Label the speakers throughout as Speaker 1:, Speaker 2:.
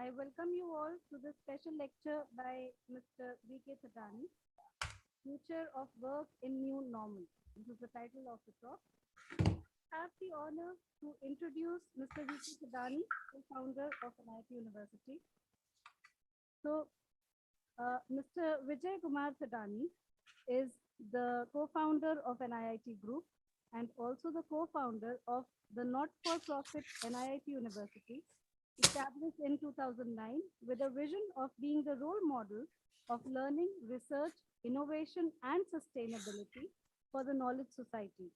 Speaker 1: I welcome you all to this special lecture by Mr. V.K. Thadani, Future of Work in New Normal. This is the title of the talk. I have the honor to introduce Mr. V.K. Thadani, co-founder of NIT University. So, Mr. Vijay Kumar Thadani is the co-founder of NIT Group and also the co-founder of the not-for-profit NIT University, established in 2009 with a vision of being the role model of learning, research, innovation, and sustainability for the knowledge society.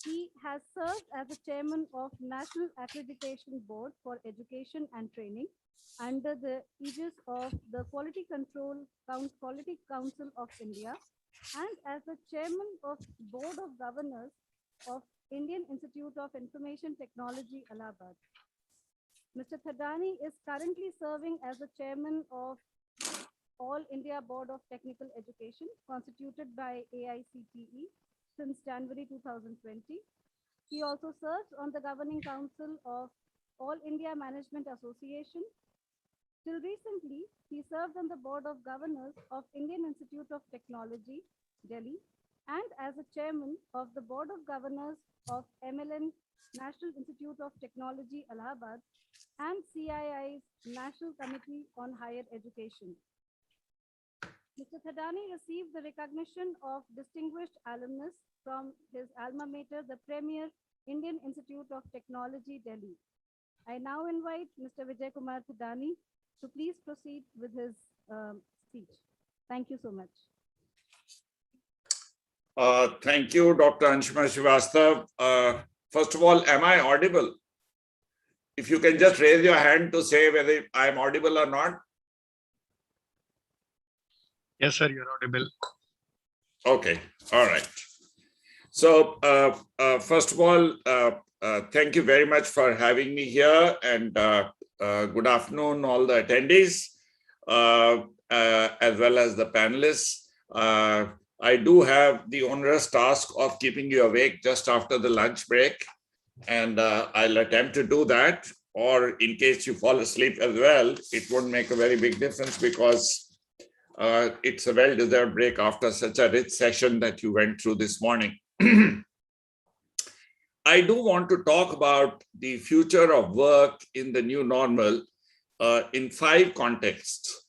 Speaker 1: He has served as the chairman of National Accreditation Board for Education and Training under the aegis of the Quality Council of India, and as the chairman of Board of Governors of Indian Institute of Information Technology, Allahabad. Mr. Thadani is currently serving as the chairman of All India Board of Technical Education, constituted by AICTE since January 2020. He also serves on the governing council of All India Management Association. Till recently, he served on the Board of Governors of Indian Institute of Technology, Delhi, and as a chairman of the Board of Governors of MLN, National Institute of Technology, Allahabad, and CII's National Committee on Higher Education. Mr. Thadani received the recognition of distinguished alumnus from his alma mater, the premier Indian Institute of Technology, Delhi. I now invite Mr. Vijay Kumar Thadani to please proceed with his speech. Thank you so much.
Speaker 2: Thank you, Dr. Anshuma Srivastav. First of all, am I audible? If you can just raise your hand to say whether I am audible or not.
Speaker 3: Yes, sir, you're audible.
Speaker 2: Okay, all right. So, first of all, thank you very much for having me here, and good afternoon, all the attendees, as well as the panelists. I do have the onerous task of keeping you awake just after the lunch break, and I'll attempt to do that. Or in case you fall asleep as well, it won't make a very big difference because it's a well-deserved break after such a rich session that you went through this morning. I do want to talk about the future of work in the new normal in 5 contexts.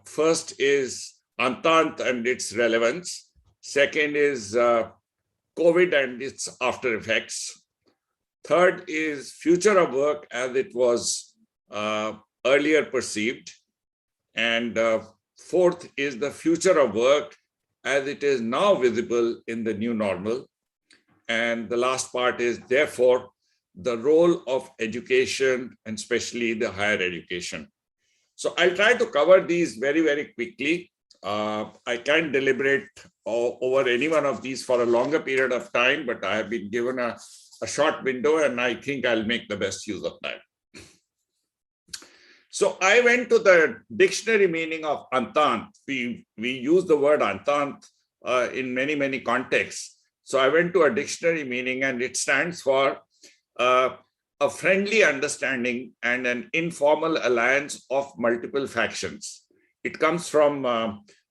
Speaker 2: First is Anthan and its relevance. Second is COVID and its after effects. Third is future of work as it was earlier perceived. And fourth is the future of work as it is now visible in the new normal. And the last part is, therefore, the role of education, and especially the higher education. So I'll try to cover these very, very quickly. I can't deliberate over any one of these for a longer period of time, but I have been given a short window, and I think I'll make the best use of that. So I went to the dictionary meaning of Anthan. We use the word Anthan in many, many contexts. So I went to a dictionary meaning, and it stands for a friendly understanding and an informal alliance of multiple factions. It comes from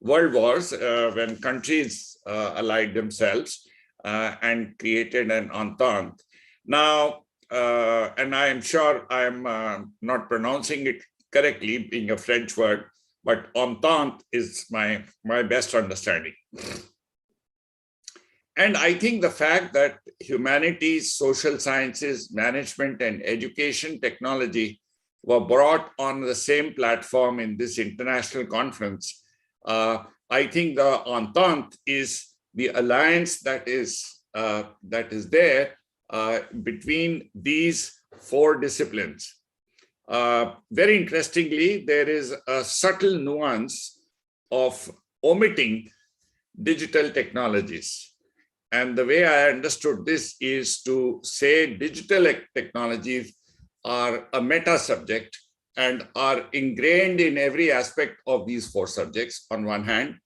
Speaker 2: world wars when countries allied themselves and created an entente. Now, and I am sure I am not pronouncing it correctly, being a French word, but entente is my best understanding. And I think the fact that humanities, social sciences, management, and education technology were brought on the same platform in this international conference, I think the entente is the alliance that is there between these 4 disciplines. Very interestingly, there is a subtle nuance of omitting digital technologies. And the way I understood this is to say digital technologies are a meta subject and are ingrained in every aspect of these 4 subjects on one hand.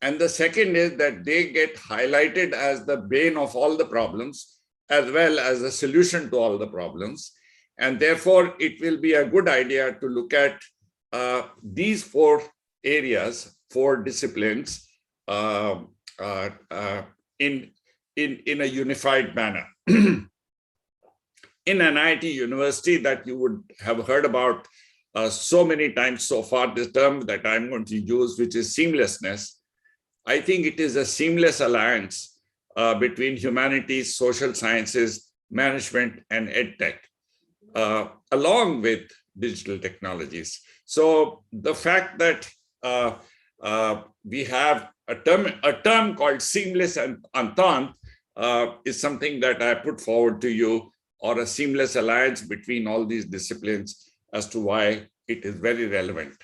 Speaker 2: And the second is that they get highlighted as the bane of all the problems, as well as the solution to all the problems. And therefore, it will be a good idea to look at these four areas, four disciplines uh, uh, uh, in a unified manner. In an IT university that you would have heard about so many times so far, this term that I'm going to use, which is seamlessness, I think it is a seamless alliance between humanities, social sciences, management, and edtech, along with digital technologies. So the fact that we have a term called seamless and Anthan is something that I put forward to you, or a seamless alliance between all these disciplines, as to why it is very relevant.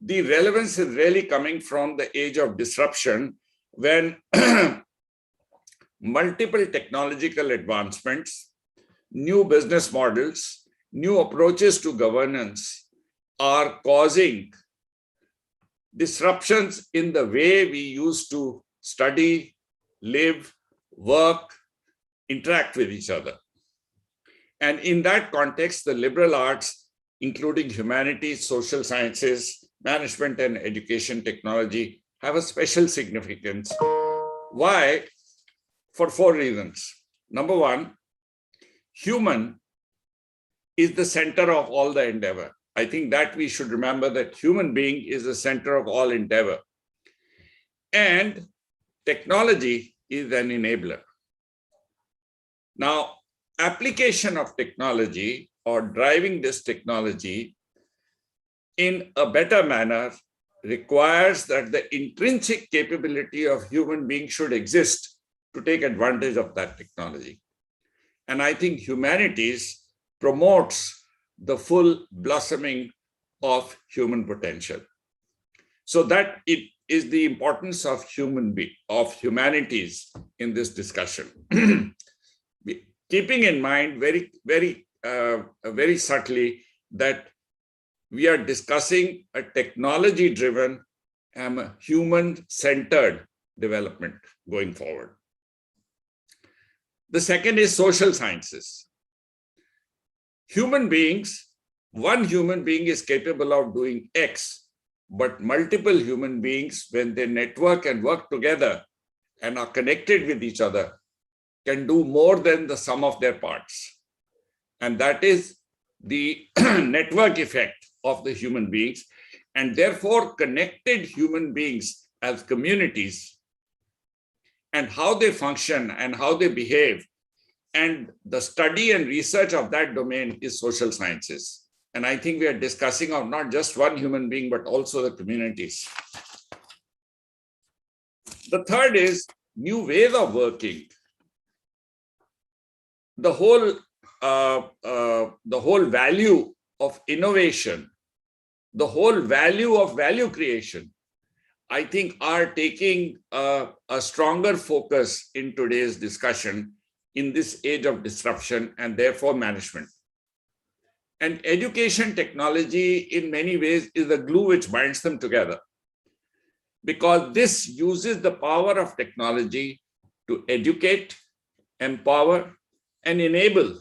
Speaker 2: The relevance is really coming from the age of disruption, when multiple technological advancements, new business models, new approaches to governance are causing disruptions in the way we used to study, live, work, interact with each other. And in that context, the liberal arts, including humanities, social sciences, management, and education technology, have a special significance. Why? For four reasons. Number one, human is the center of all the endeavor. I think that we should remember that human being is the center of all endeavor. And technology is an enabler. Now, application of technology, or driving this technology in a better manner, requires that the intrinsic capability of human beings should exist to take advantage of that technology. And I think humanities promotes the full blossoming of human potential. So that it is the importance of humanities in this discussion. Keeping in mind very subtly that we are discussing a technology-driven and human-centered development going forward. The second is social sciences. Human beings, one human being is capable of doing X, but multiple human beings, when they network and work together and are connected with each other, can do more than the sum of their parts. And that is the network effect of the human beings. And therefore, connected human beings as communities, and how they function and how they behave, and the study and research of that domain is social sciences. And I think we are discussing of not just one human being, but also the communities. The third is new ways of working. The whole value of innovation, the whole value of value creation, I think are taking a stronger focus in today's discussion in this age of disruption, and therefore management. And education technology in many ways is the glue which binds them together, because this uses the power of technology to educate, empower, and enable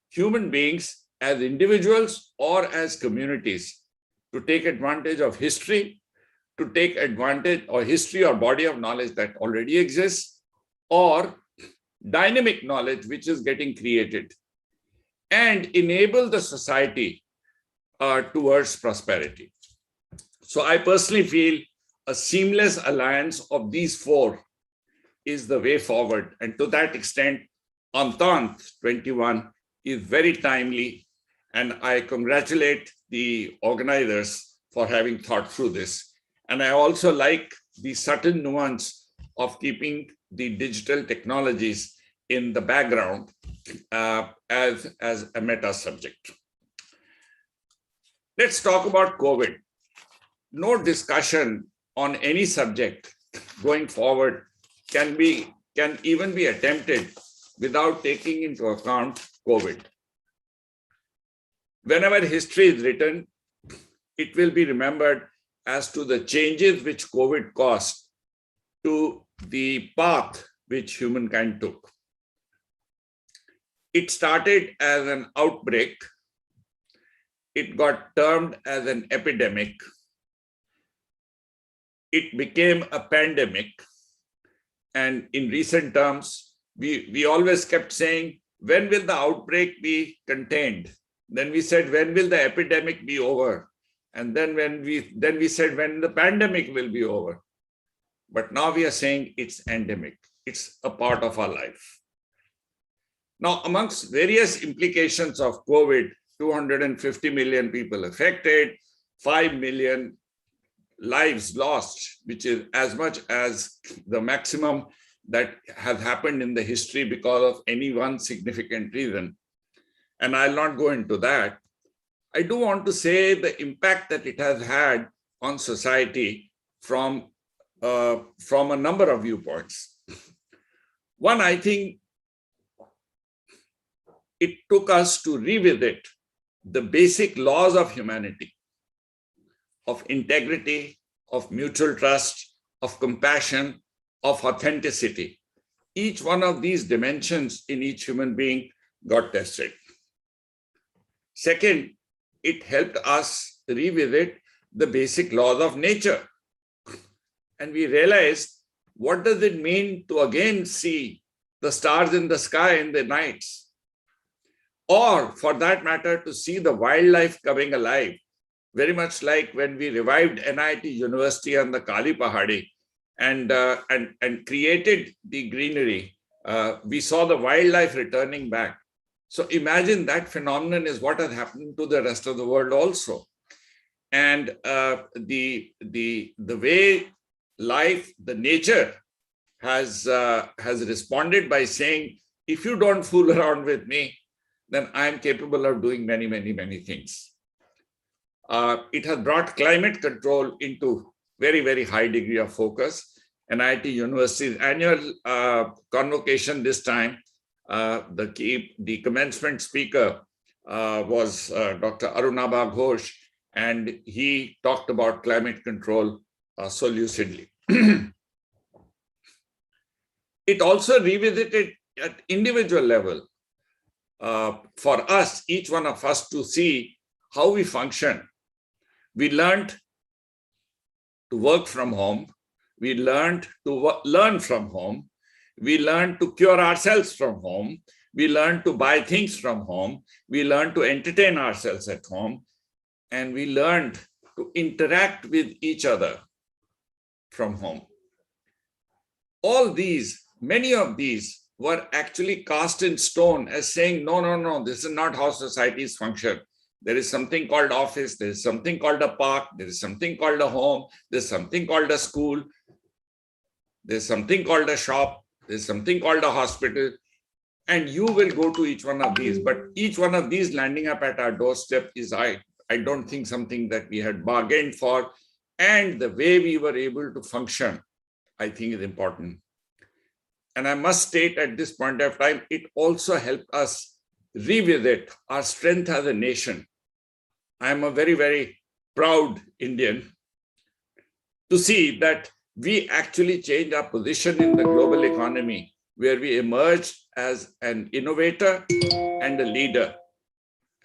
Speaker 2: human beings as individuals or as communities to take advantage of history, to take advantage of history or body of knowledge that already exists, or dynamic knowledge which is getting created, and enable the society towards prosperity. So I personally feel a seamless alliance of these four is the way forward. And to that extent, Anthan 21 is very timely, and I congratulate the organizers for having thought through this. And I also like the subtle nuance of keeping the digital technologies in the background as a meta subject. Let's talk about COVID. No discussion on any subject going forward can even be attempted without taking into account COVID. Whenever history is written, it will be remembered as to the changes which COVID caused to the path which humankind took. It started as an outbreak. It got termed as an epidemic. It became a pandemic. And in recent terms, we always kept saying, when will the outbreak be contained? Then we said, when will the epidemic be over? And then we said, when the pandemic will be over. But now we are saying it's endemic. It's a part of our life. Now, amongst various implications of COVID, 250 million people affected, 5 million lives lost, which is as much as the maximum that has happened in the history because of any one significant reason. And I'll not go into that. I do want to say the impact that it has had on society from a number of viewpoints. One, I think it took us to revisit the basic laws of humanity, of integrity, of mutual trust, of compassion, of authenticity. Each one of these dimensions in each human being got tested. Second, it helped us revisit the basic laws of nature. And we realized, what does it mean to again see the stars in the sky in the nights? Or for that matter, to see the wildlife coming alive, very much like when we revived NIT University on the Kali Pahadi and created the greenery. We saw the wildlife returning back. So imagine that phenomenon is what has happened to the rest of the world also. And the way life, the nature has responded by saying, if you don't fool around with me, then I'm capable of doing many, many, many things. It has brought climate control into very, very high degree of focus. NIT University's annual convocation this time, the commencement speaker was Dr. Arunabha Ghosh, and he talked about climate control so lucidly. It also revisited at individual level for us, each one of us, to see how we function. We learned to work from home. We learned to learn from home. We learned to cure ourselves from home. We learned to buy things from home. We learned to entertain ourselves at home. And we learned to interact with each other from home. All these, many of these, were actually cast in stone as saying, no, no, no, this is not how societies function. There is something called office, there is something called a park, there is something called a home, there's something called a school, there's something called a shop, there's something called a hospital, and you will go to each one of these. But each one of these landing up at our doorstep is, I don't think, something that we had bargained for. And the way we were able to function, I think, is important. And I must state at this point of time, it also helped us revisit our strength as a nation. I am a very, very proud Indian to see that we actually changed our position in the global economy, where we emerged as an innovator and a leader.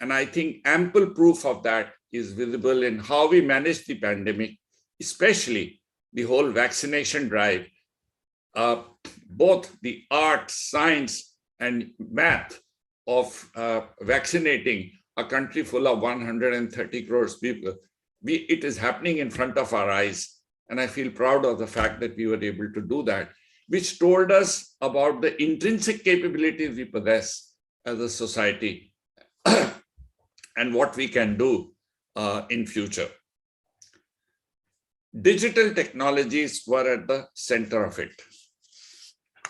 Speaker 2: And I think ample proof of that is visible in how we managed the pandemic, especially the whole vaccination drive. Both the art, science, and math of vaccinating a country full of 130 crores people, it is happening in front of our eyes. And I feel proud of the fact that we were able to do that, which told us about the intrinsic capabilities we possess as a society and what we can do in future. Digital technologies were at the center of it.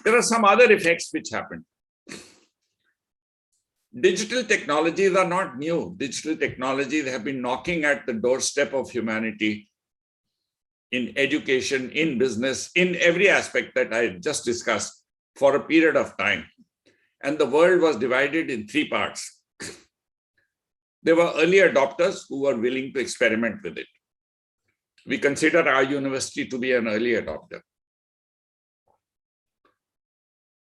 Speaker 2: There are some other effects which happened. Digital technologies are not new. Digital technologies have been knocking at the doorstep of humanity in education, in business, in every aspect that I just discussed for a period of time. And the world was divided in three parts. There were early adopters who were willing to experiment with it. We consider our university to be an early adopter.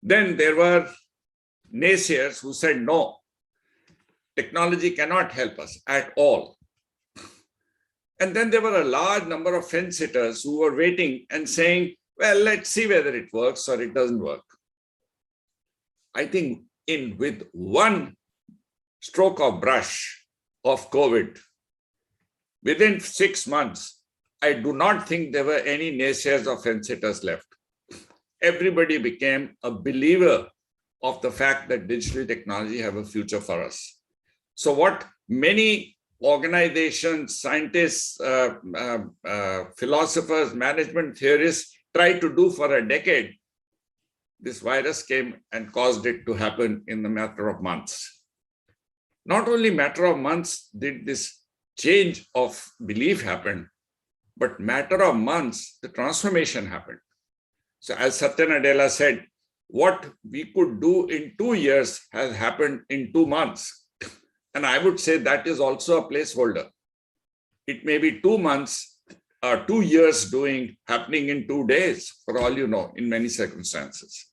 Speaker 2: Then there were naysayers who said, no, technology cannot help us at all. And then there were a large number of fence sitters who were waiting and saying, well, let's see whether it works or it doesn't work. I think with one stroke of brush of COVID, within 6 months, I do not think there were any naysayers or fence sitters left. Everybody became a believer of the fact that digital technology have a future for us. So what many organizations, scientists, philosophers, management theorists tried to do for a decade, this virus came and caused it to happen in the matter of months. Not only matter of months did this change of belief happen, but matter of months, the transformation happened. So as Satya Nadella said, what we could do in 2 years has happened in 2 months. And I would say that is also a placeholder. It may be 2 months or 2 years happening in 2 days, for all you know, in many circumstances.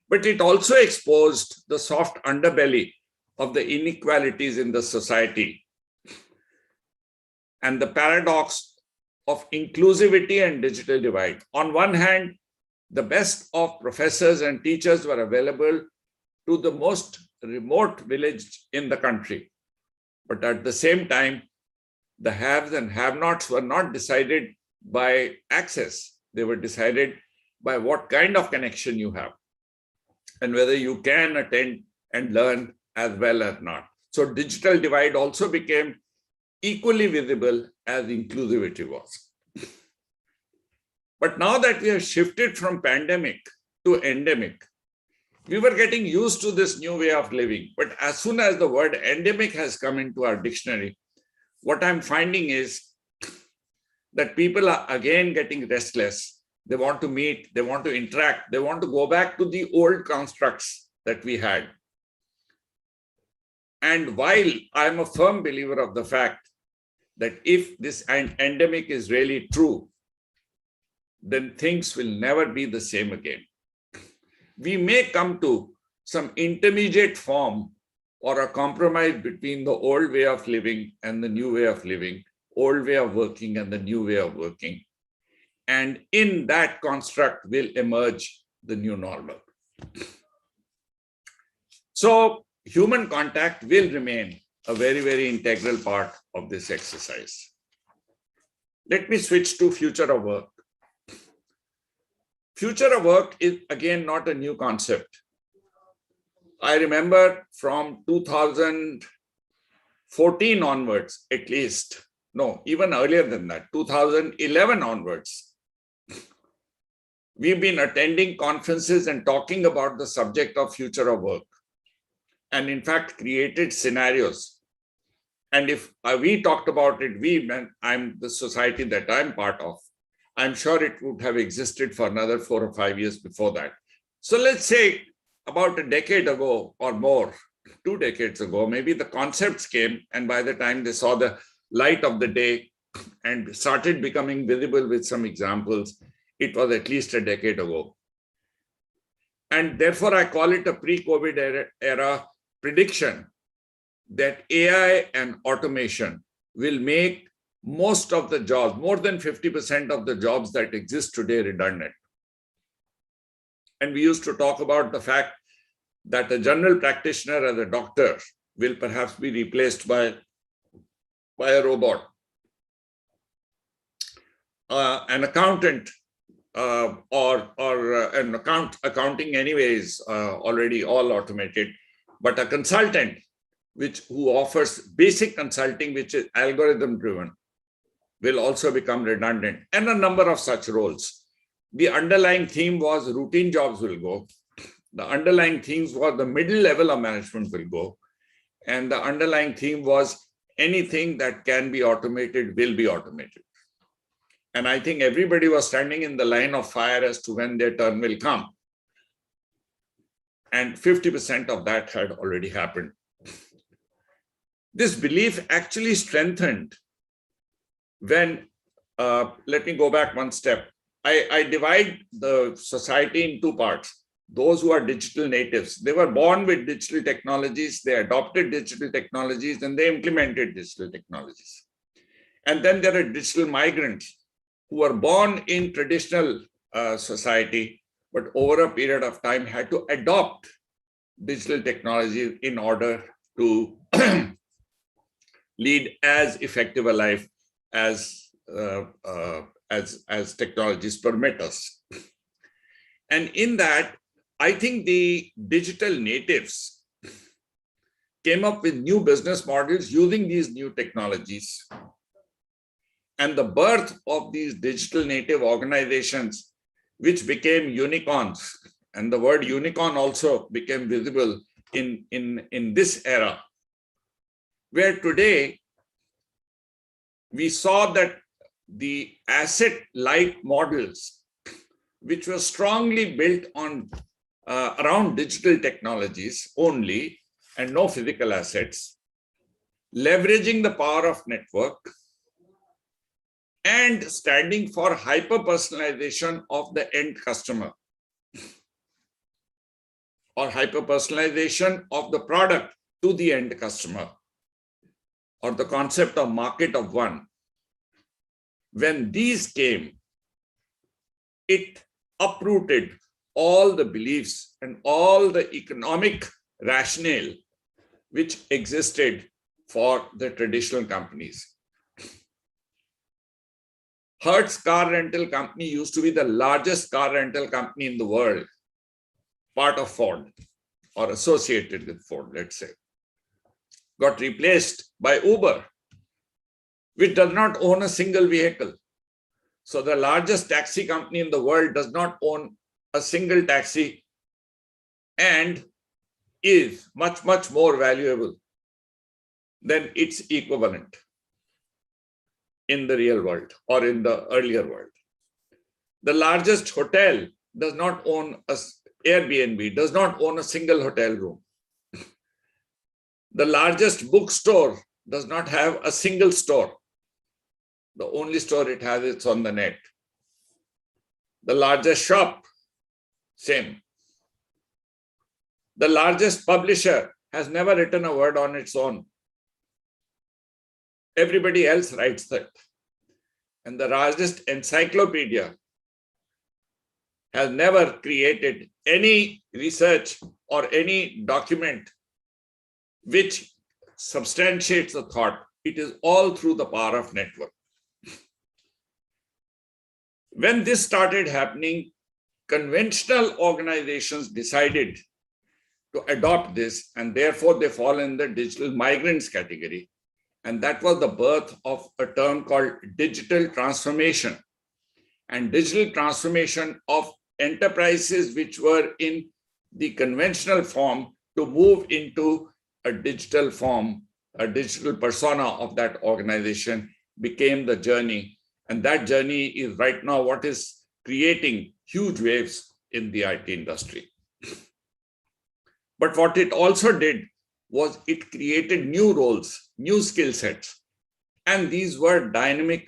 Speaker 2: But it also exposed the soft underbelly of the inequalities in the society and the paradox of inclusivity and digital divide. On one hand, the best of professors and teachers were available to the most remote village in the country. But at the same time, the haves and have-nots were not decided by access. They were decided by what kind of connection you have and whether you can attend and learn as well as not. So digital divide also became equally visible as inclusivity was. But now that we have shifted from pandemic to endemic, we were getting used to this new way of living. But as soon as the word endemic has come into our dictionary, what I'm finding is that people are again getting restless. They want to meet, they want to interact, they want to go back to the old constructs that we had. And while I'm a firm believer of the fact that if this endemic is really true, then things will never be the same again. We may come to some intermediate form or a compromise between the old way of living and the new way of living, old way of working and the new way of working. And in that construct will emerge the new normal. So human contact will remain a very, very integral part of this exercise. Let me switch to future of work. Future of work is again not a new concept. I remember from 2014 onwards, at least, no, even earlier than that, 2011 onwards, we've been attending conferences and talking about the subject of future of work, and in fact created scenarios. And if we talked about it, I'm the society that I'm part of, I'm sure it would have existed for another 4 or 5 years before that. So let's say about a decade ago or more, 2 decades ago, maybe the concepts came, and by the time they saw the light of the day and started becoming visible with some examples, it was at least a decade ago. And therefore, I call it a pre-COVID era prediction that AI and automation will make most of the jobs, more than 50% of the jobs that exist today, redundant. And we used to talk about the fact that a general practitioner as a doctor will perhaps be replaced by a robot. An accountant or an accounting anyways, already all automated, but a consultant who offers basic consulting, which is algorithm driven, will also become redundant, and a number of such roles. The underlying theme was routine jobs will go. The underlying themes were the middle level of management will go. And the underlying theme was anything that can be automated will be automated. And I think everybody was standing in the line of fire as to when their turn will come. And 50% of that had already happened. This belief actually strengthened when, let me go back one step. I divide the society in 2 parts. those who are digital natives. They were born with digital technologies, they adopted digital technologies, and they implemented digital technologies. And then there are digital migrants who were born in traditional society, but over a period of time had to adopt digital technology in order to lead as effective a life as technologies permit us. And in that, I think the digital natives came up with new business models using these new technologies. And the birth of these digital native organizations, which became unicorns, and the word unicorn also became visible in this era, where today we saw that the asset-light models, which were strongly built on around digital technologies only and no physical assets, leveraging the power of network and standing for hyper-personalization of the end customer or hyper-personalization of the product to the end customer, or the concept of market of one. When these came, it uprooted all the beliefs and all the economic rationale which existed for the traditional companies. Hertz car rental company used to be the largest car rental company in the world, part of Ford or associated with Ford, let's say. Got replaced by Uber, which does not own a single vehicle. So the largest taxi company in the world does not own a single taxi and is much, much more valuable than its equivalent in the real world or in the earlier world. The largest hotel does not own Airbnb, does not own a single hotel room. The largest bookstore does not have a single store. The only store it has is on the net. The largest shop, same. The largest publisher has never written a word on its own. Everybody else writes that. And the largest encyclopedia has never created any research or any document which substantiates the thought. It is all through the power of network. When this started happening, conventional organizations decided to adopt this, and therefore they fall in the digital migrants category. And that was the birth of a term called digital transformation. And digital transformation of enterprises which were in the conventional form to move into a digital form, a digital persona of that organization became the journey. And that journey is right now what is creating huge waves in the IT industry. But what it also did was it created new roles, new skill sets. And these were dynamic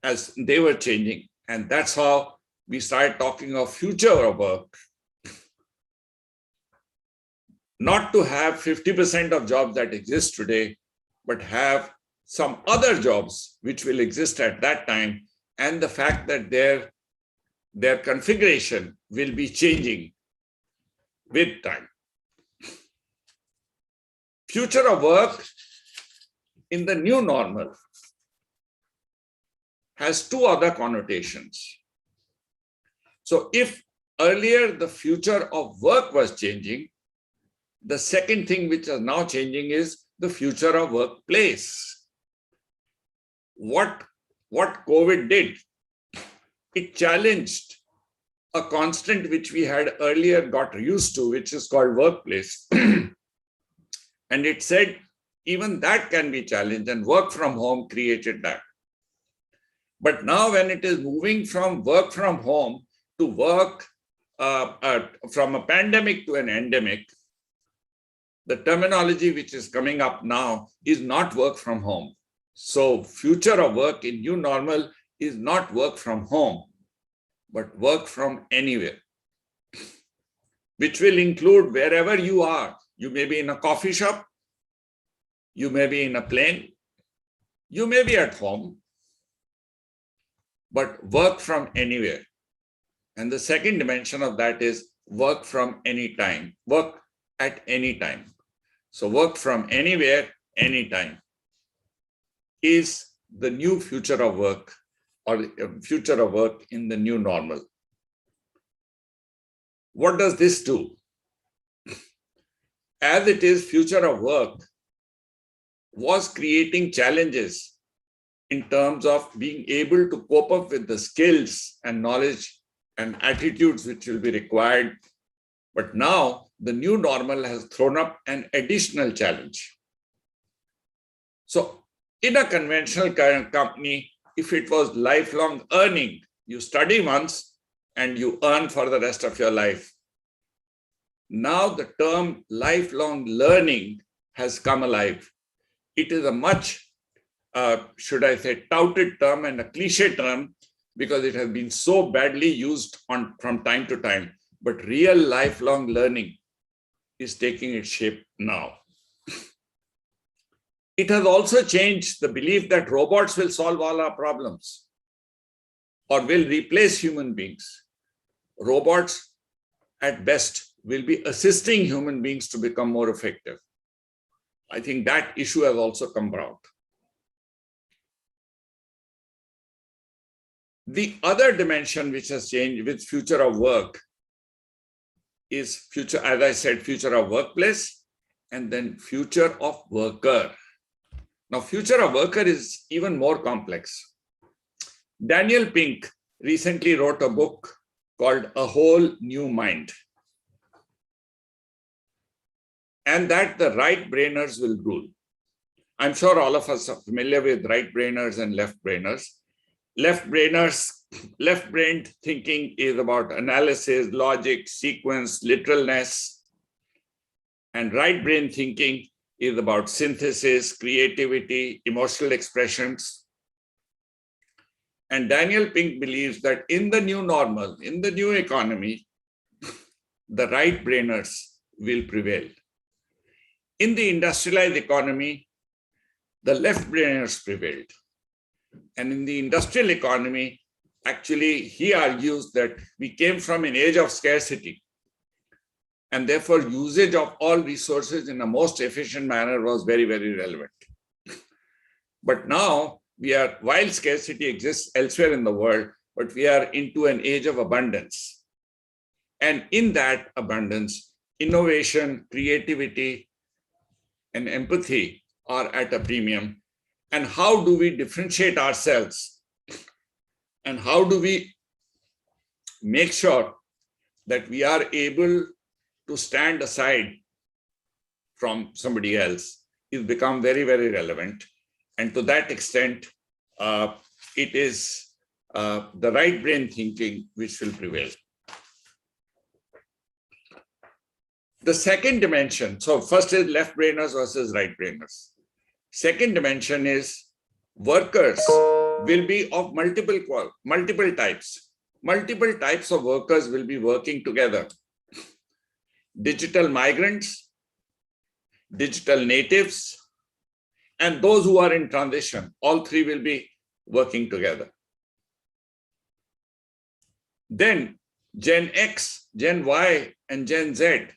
Speaker 2: as they were changing. And that's how we started talking of future of work. Not to have 50% of jobs that exist today, but have some other jobs which will exist at that time, and the fact that their configuration will be changing with time. Future of work in the new normal has two other connotations. So if earlier the future of work was changing, the second thing which is now changing is the future of workplace. What COVID did, it challenged a constant which we had earlier got used to, which is called workplace. And it said, even that can be challenged, and work from home created that. But now when it is moving from work from home to work from a pandemic to an endemic, the terminology which is coming up now is not work from home. So future of work in new normal is not work from home, but work from anywhere. which will include wherever you are. You may be in a coffee shop, you may be in a plane, you may be at home, but work from anywhere. And the second dimension of that is work from any time, work at any time. So work from anywhere, anytime is the new future of work, or the future of work in the new normal. What does this do? As it is, future of work was creating challenges in terms of being able to cope up with the skills and knowledge and attitudes which will be required. But now the new normal has thrown up an additional challenge. So in a conventional company, if it was lifelong earning, you study once and you earn for the rest of your life. Now the term lifelong learning has come alive. It is a much, should I say, touted term and a cliche term because it has been so badly used from time to time. But real lifelong learning is taking its shape now. It has also changed the belief that robots will solve all our problems or will replace human beings. Robots, at best, will be assisting human beings to become more effective. I think that issue has also come out. The other dimension which has changed with future of work is future, as I said, future of workplace, and then future of worker. Now, future of worker is even more complex. Daniel Pink recently wrote a book called A Whole New Mind, and that the right-brainers will rule. I'm sure all of us are familiar with right-brainers and left-brainers. Left-brained thinking is about analysis, logic, sequence, literalness, and right-brain thinking is about synthesis, creativity, emotional expressions. And Daniel Pink believes that in the new normal, in the new economy, the right-brainers will prevail. In the industrialized economy, the left-brainers prevailed. And in the industrial economy, actually, he argues that we came from an age of scarcity. And therefore, usage of all resources in a most efficient manner was very, very relevant. But now, while scarcity exists elsewhere in the world, but we are into an age of abundance. And in that abundance, innovation, creativity, and empathy are at a premium. And how do we differentiate ourselves? And how do we make sure that we are able to stand aside from somebody else is become very, very relevant. And to that extent, it is the right brain thinking which will prevail. The second dimension, so first is left brainers versus right brainers. Second dimension is workers will be of multiple types. Multiple types of workers will be working together. Digital migrants, digital natives, and those who are in transition, all three will be working together. Then Gen X, Gen Y, and Gen Z,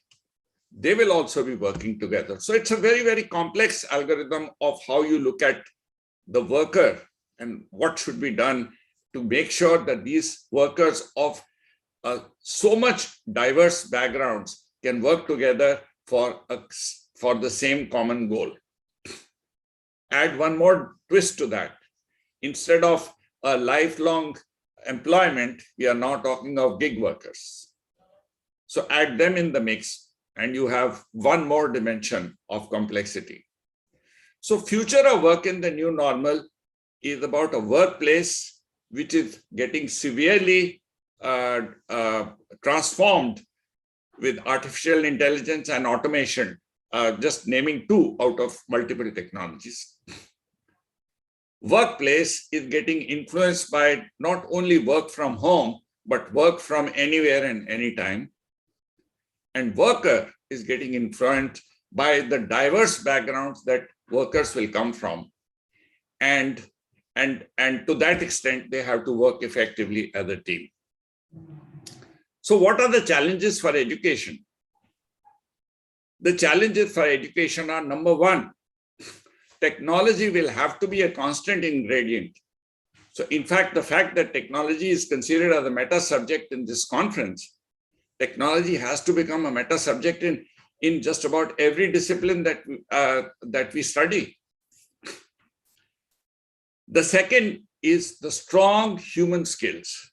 Speaker 2: they will also be working together. So it's a very, very complex algorithm of how you look at the worker and what should be done to make sure that these workers of so much diverse backgrounds can work together for the same common goal. Add one more twist to that. Instead of a lifelong employment, we are now talking of gig workers. So add them in the mix, and you have one more dimension of complexity. So future of work in the new normal is about a workplace which is getting severely transformed with artificial intelligence and automation, just naming two out of multiple technologies. Workplace is getting influenced by not only work from home, but work from anywhere and anytime. and worker is getting influenced by the diverse backgrounds that workers will come from. And to that extent, they have to work effectively as a team. So what are the challenges for education? The challenges for education are, number one, technology will have to be a constant ingredient. So in fact, the fact that technology is considered as a meta subject in this conference, technology has to become a meta subject in just about every discipline that we study. The second is the strong human skills,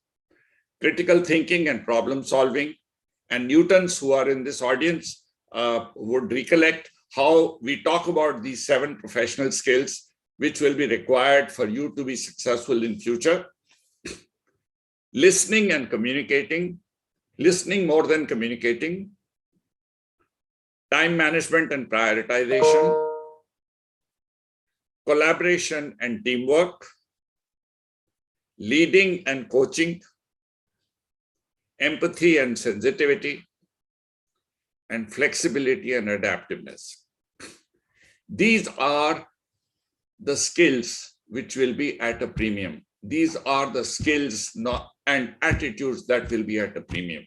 Speaker 2: critical thinking and problem solving. And Newtons, who are in this audience, would recollect how we talk about these 7 professional skills, which will be required for you to be successful in future. Listening and communicating, listening more than communicating, time management and prioritization, collaboration and teamwork, leading and coaching, empathy and sensitivity, and flexibility and adaptiveness. These are the skills which will be at a premium. These are the skills and attitudes that will be at a premium.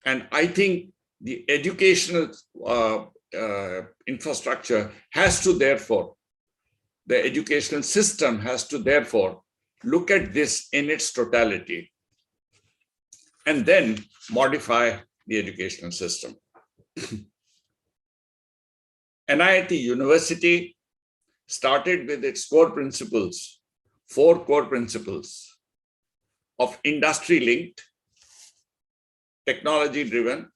Speaker 2: And I think the educational infrastructure has to therefore, the educational system has to therefore look at this in its totality and then modify the educational system. NIT University started with its core principles, 4 core principles of industry-linked, technology-driven,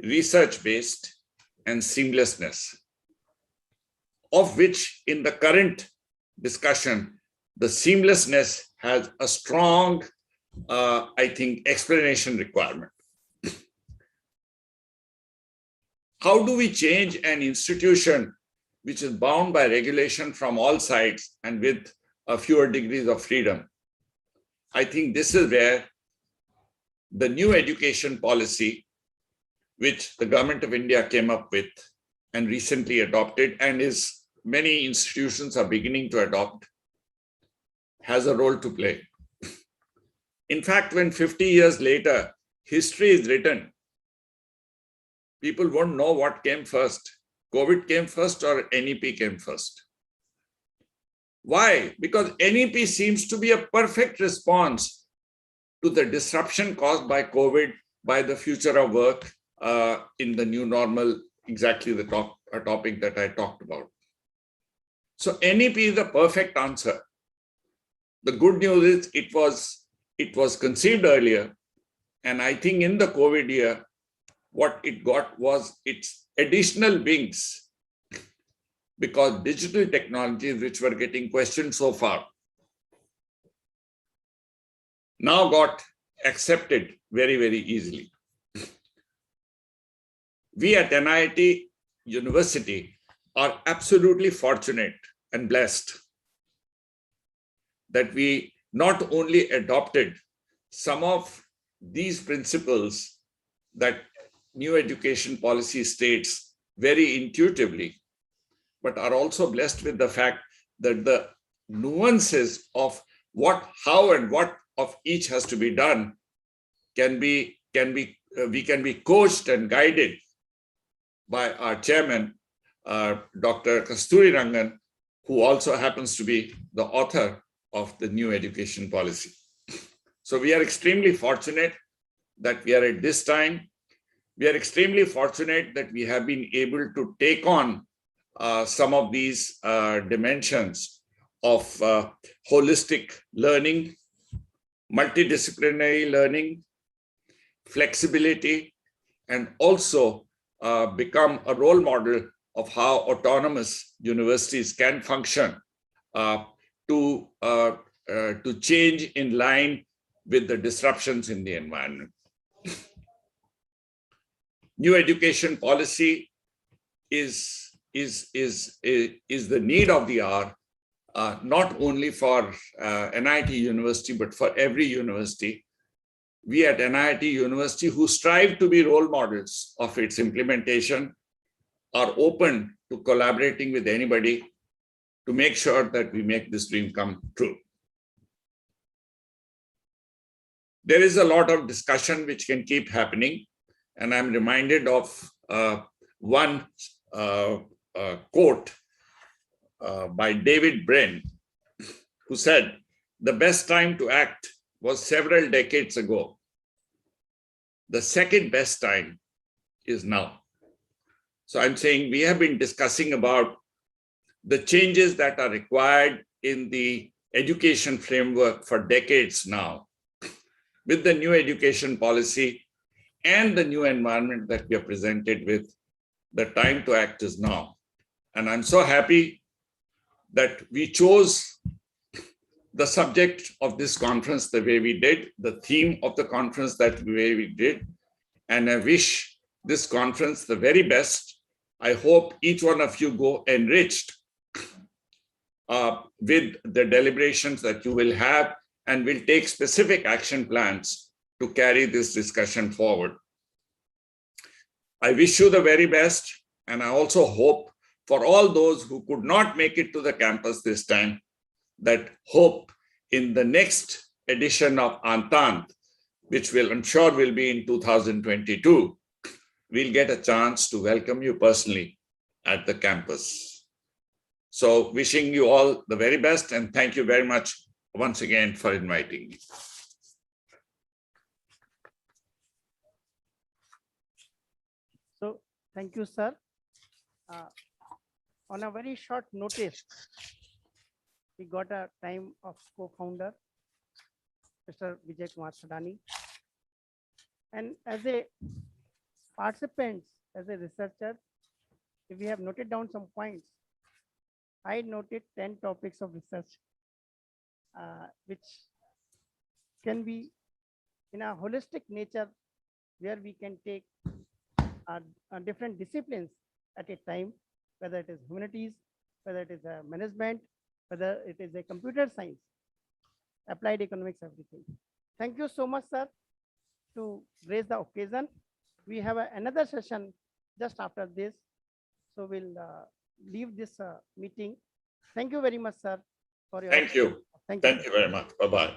Speaker 2: research-based, and seamlessness, of which in the current discussion, the seamlessness has a strong, I think, explanation requirement. How do we change an institution which is bound by regulation from all sides and with fewer degrees of freedom? I think this is where the new education policy, which the government of India came up with and recently adopted, and many institutions are beginning to adopt, has a role to play. In fact, when 50 years later, history is written, people won't know what came first. COVID came first or NEP came first. Why? Because NEP seems to be a perfect response to the disruption caused by COVID, by the future of work in the new normal, exactly the topic that I talked about. So NEP is the perfect answer. The good news is it was conceived earlier, and I think in the COVID year, what it got was its additional wings, because digital technologies, which were getting questioned so far, now got accepted very, very easily. We at NIT University are absolutely fortunate and blessed that we not only adopted some of these principles that new education policy states very intuitively, but are also blessed with the fact that the nuances of what, how, and what of each has to be done we can be coached and guided by our chairman, Dr. Kasturi Rangan, who also happens to be the author of the new education policy. So we are extremely fortunate that we are at this time. We are extremely fortunate that we have been able to take on some of these dimensions of holistic learning, multidisciplinary learning, flexibility, and also become a role model of how autonomous universities can function to change in line with the disruptions in the environment. New education policy is the need of the hour, not only for NIT University, but for every university. we at NIT University, who strive to be role models of its implementation, are open to collaborating with anybody to make sure that we make this dream come true. There is a lot of discussion which can keep happening, and I'm reminded of one quote by David Brin, who said, "The best time to act was several decades ago. The second best time is now." So I'm saying we have been discussing about the changes that are required in the education framework for decades now. With the new education policy and the new environment that we are presented with, the time to act is now. And I'm so happy that we chose the subject of this conference the way we did, the theme of the conference that way we did. And I wish this conference the very best. I hope each one of you go enriched with the deliberations that you will have, and will take specific action plans to carry this discussion forward. I wish you the very best, and I also hope for all those who could not make it to the campus this time, that hope in the next edition of Anthan, which I'm sure will be in 2022, we'll get a chance to welcome you personally at the campus. So wishing you all the very best, and thank you very much once again for inviting me.
Speaker 4: So thank you, sir. On a very short notice, we got a time of co-founder, Mr. Vijay Kumar Sadani. And as a participant, as a researcher, if we have noted down some points, I noted 10 topics of research, which can be in a holistic nature, where we can take different disciplines at a time, whether it is humanities, whether it is a management, whether it is a computer science, applied economics, everything. Thank you so much, sir, to raise the occasion. We have another session just after this. So we'll leave this meeting. Thank you very much, sir, for your.
Speaker 2: Thank you.
Speaker 4: Thank you.
Speaker 2: Thank you very much. Bye-bye.